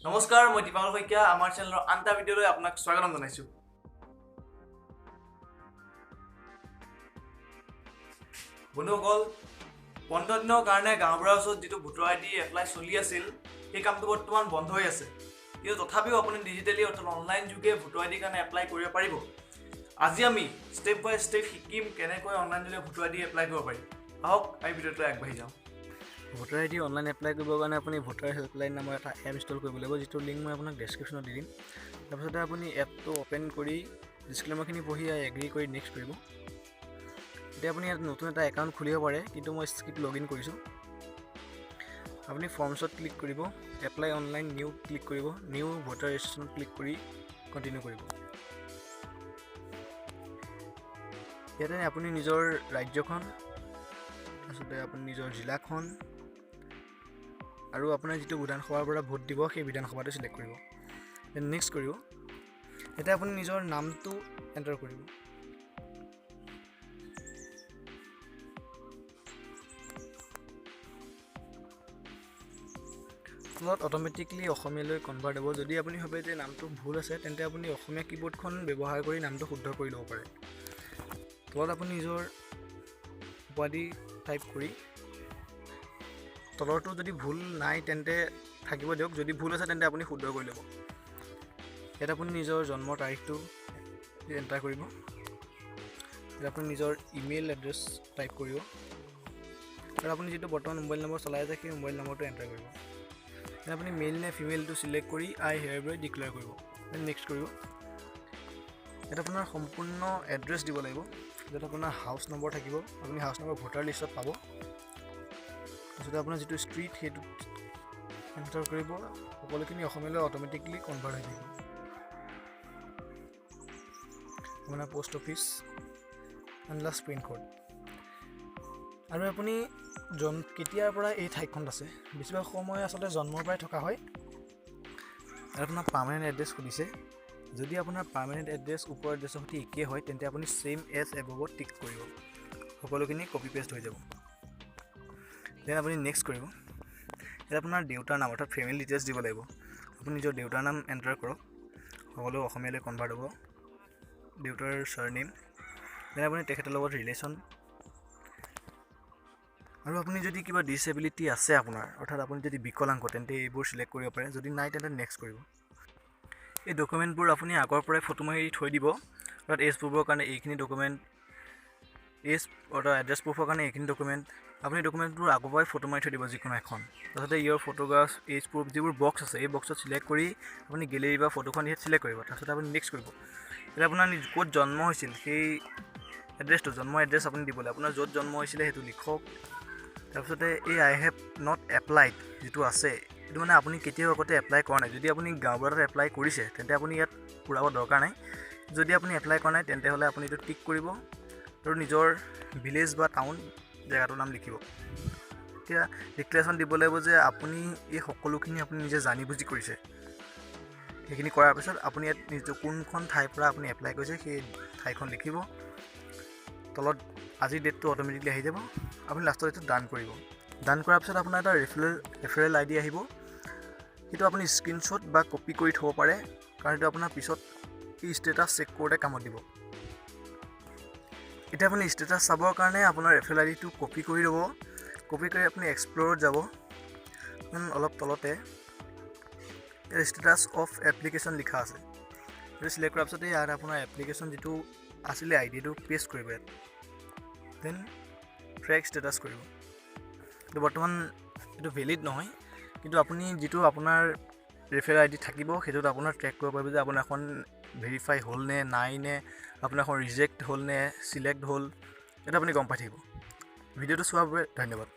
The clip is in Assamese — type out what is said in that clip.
নমস্কাৰ, মই দীপাল শইকীয়া আমাৰ চেনেলৰ আনটা ভিডিঅ'লৈ আপোনাক স্বাগতম জনাইছোঁ। বন্ধুসকল, 15 দিনৰ কাৰণে গাঁওবুঢ়াৰ ওচৰত যিটো ভোটাৰ আইডি এপ্লাই চলি আছিল, সেই কামটো বৰ্তমান বন্ধ হৈ আছে। কিন্তু তথাপিও আপুনি ডিজিটেলি অৰ্থাৎ অনলাইন যোগে ভোটাৰ আইডিৰ কাৰণে এপ্লাই কৰিব পাৰিব। আজি আমি ষ্টেপ বাই ষ্টেপ শিকিম কেনেকৈ অনলাইন যোগে ভোটাৰ আইডি এপ্লাই কৰিব পাৰি। আহক আমি ভিডিঅ'টো আগবাঢ়ি যাওঁ। ভোটাৰ আইডি অনলাইন এপ্লাই কৰিবৰ কাৰণে আপুনি ভোটাৰ হেল্পলাইন নামৰ এটা এপ ইনষ্টল কৰিব লাগিব, যিটো লিংক মই আপোনাক ডেছক্ৰিপশ্যনত দি দিম। তাৰপিছতে আপুনি এপটো অ'পেন কৰি ডিছক্লেমাৰখিনি পঢ়ি এগ্ৰী কৰি নেক্সট কৰিব। এতিয়া আপুনি ইয়াত নতুন এটা একাউণ্ট খুলিব পাৰে, কিন্তু মই স্কিপ লগ ইন কৰিছোঁ। আপুনি ফৰ্মছত ক্লিক কৰিব, এপ্লাই অনলাইন নিউ ক্লিক কৰিব, নিউ ভোটাৰ ৰেজিষ্ট্ৰেশ্যনত ক্লিক কৰি কণ্টিনিউ কৰিব। ইয়াতে আপুনি নিজৰ ৰাজ্যখন, তাৰপিছতে আপুনি নিজৰ জিলাখন আৰু আপোনাৰ যিটো বিধানসভাৰ পৰা ভোট দিব সেই বিধানসভাটো চিলেক্ট কৰিব। দেন নেক্সট কৰিব। এতিয়া আপুনি নিজৰ নামটো এণ্টাৰ কৰিব। তলত অট'মেটিকলি অসমীয়ালৈ কনভাৰ্ট হ'ব। যদি আপুনি ভাবে যে নামটো ভুল আছে, তেন্তে আপুনি অসমীয়া কীবৰ্ডখন ব্যৱহাৰ কৰি নামটো শুদ্ধ কৰি ল'ব পাৰে। তলত আপুনি নিজৰ উপাধি টাইপ কৰি, তলৰটো যদি ভুল নাই তেন্তে থাকিব দিয়ক, যদি ভুল আছে তেন্তে আপুনি শুদ্ধ কৰি ল'ব। ইয়াত আপুনি নিজৰ জন্মৰ তাৰিখটো এণ্টাৰ কৰিব। ইয়াত আপুনি নিজৰ ইমেইল এড্ৰেছ টাইপ কৰিব আৰু আপুনি যিটো বৰ্তমান মোবাইল নম্বৰ চলাই আছে সেই মোবাইল নম্বৰটো এণ্টাৰ কৰিব। ইয়াত আপুনি মেইল নে ফিমেইলটো চিলেক্ট কৰি আই হেয়াৰবাই ডিক্লেয়াৰ কৰিব। দেন নেক্সট কৰিব। ইয়াত আপোনাৰ সম্পূৰ্ণ এড্ৰেছ দিব লাগিব, য'ত আপোনাৰ হাউচ নম্বৰ থাকিব। আপুনি হাউচ নম্বৰ ভোটাৰ লিষ্টত পাব। তাৰপিছতে আপোনাৰ যিটো ষ্ট্ৰীট সেইটো এণ্টাৰ কৰিব। সকলোখিনি অসমীয়ালৈ অট'মেটিকলি কনভাৰ্ট হৈ থাকিব। আপোনাৰ post office and last pin code আৰু আপুনি কেতিয়াৰ পৰা এই ঠাইখনত আছে। বেছিভাগ সময় আচলতে জন্মৰ পৰাই থকা হয়। আৰু আপোনাৰ পাৰ্মানেণ্ট এড্ৰেছ সুধিছে। যদি আপোনাৰ পাৰ্মানেণ্ট এড্ৰেছ ওপৰৰ এড্ৰেছৰ সৈতে একেই হয়, তেন্তে আপুনি ছেইম এজ এবভত টিক কৰিব। সকলোখিনি কপি পেষ্ট হৈ যাব। দেন আপুনি নেক্সট কৰিব। ইয়াত আপোনাৰ দেউতাৰ নাম অৰ্থাৎ ফেমিলি ডিটেইলছ দিব লাগিব। আপুনি নিজৰ দেউতাৰ নাম এণ্টাৰ কৰক। সকলো অসমীয়ালৈ কনভাৰ্ট হ'ব। দেউতাৰ চাৰনেম, দেন আপুনি তেখেতৰ লগত ৰিলেশ্যন, আৰু আপুনি যদি কিবা ডিছেবিলিটি আছে আপোনাৰ, অৰ্থাৎ আপুনি যদি বিকলাংগ, তেন্তে এইবোৰ চিলেক্ট কৰিব পাৰে। যদি নাই তেন্তে নেক্সট কৰিব। এই ডকুমেণ্টবোৰ আপুনি আগৰ পৰাই ফটো মাৰি থৈ দিব। অৰ্থাৎ এজ প্ৰুফৰ কাৰণে এইখিনি ডকুমেণ্ট, অৰ্থাৎ এড্ৰেছ প্ৰুফৰ কাৰণে এইখিনি ডকুমেণ্ট। আপুনি ডকুমেণ্টবোৰ আগৰ পৰাই ফটো মাৰি থৈ দিব যিকোনো এখন। তাৰপিছতে ইয়ৰ ফটোগ্ৰাফ, এজ প্ৰুফ যিবোৰ বক্স আছে, এই বক্সত চিলেক্ট কৰি আপুনি গেলেৰী বা ফটোখন ইয়াত চিলেক্ট কৰিব। তাৰপিছত আপুনি নেক্সট কৰিব। এতিয়া আপোনাৰ ক'ত জন্ম হৈছিল সেই এড্ৰেছটো, জন্ম এড্ৰেছ আপুনি দিবলৈ, আপোনাৰ য'ত জন্ম হৈছিলে সেইটো লিখক। তাৰপিছতে এই আই হেভ নট এপ্লাইড যিটো আছে, এইটো মানে আপুনি কেতিয়াও আগতে এপ্লাই কৰা নাই। যদি আপুনি গাঁওবুঢ়াত এপ্লাই কৰিছে, তেন্তে আপুনি ইয়াত পূৰাব দৰকাৰ নাই। যদি আপুনি এপ্লাই কৰা নাই, তেন্তে হ'লে আপুনি এইটো টিক কৰিব আৰু নিজৰ ভিলেজ বা টাউন জেগাটোৰ নাম লিখিব। এতিয়া ডিক্লেৰেশ্যন দিব লাগিব যে আপুনি এই সকলোখিনি আপুনি নিজে জানি বুজি কৰিছে। সেইখিনি কৰাৰ পিছত আপুনি ইয়াত নিজৰ কোনখন ঠাইৰ পৰা আপুনি এপ্লাই কৰিছে সেই ঠাইখন লিখিব। তলত আজিৰ ডেটটো অট'মেটিকলি আহি যাব। আপুনি লাষ্টত এইটো ডান কৰিব। ডান কৰাৰ পিছত আপোনাৰ এটা ৰেফাৰেল আই ডি আহিব। সেইটো আপুনি স্ক্ৰীনশ্বট বা কপি কৰি থ'ব পাৰে, কাৰণ সেইটো আপোনাৰ পিছত এই ষ্টেটাছ চেক কৰোঁতে কামত দিব। এতিয়া আপুনি ষ্টেটাছ চাবৰ কাৰণে আপোনাৰ ৰেফাৰেল আই ডিটো কপি কৰি ল'ব। কপি কৰি আপুনি এক্সপ্ল'ৰত যাব। অলপ তলতে ষ্টেটাছ অফ এপ্লিকেশ্যন লিখা আছে। সেইটো চিলেক্ট কৰাৰ পিছতে ইয়াত আপোনাৰ এপ্লিকেশ্যন যিটো আছিলে আই ডিটো পেষ্ট কৰিব ইয়াত। দেন ট্ৰেক ষ্টেটাছ কৰিব। কিন্তু বৰ্তমান এইটো ভেলিড নহয়, কিন্তু আপুনি যিটো আপোনাৰ ৰেফাৰেল আই ডি থাকিব সেইটোত আপোনাৰ ট্ৰেক কৰিব পাৰিব যে আপোনাৰ এখন ভেৰিফাই হ'ল নে নাই, নে আপোনাৰ এখন ৰিজেক্ট হ'ল নে চিলেক্ট হ'ল, সেইটো আপুনি গম পাই থাকিব। ভিডিঅ'টো চোৱাৰ বাবে ধন্যবাদ।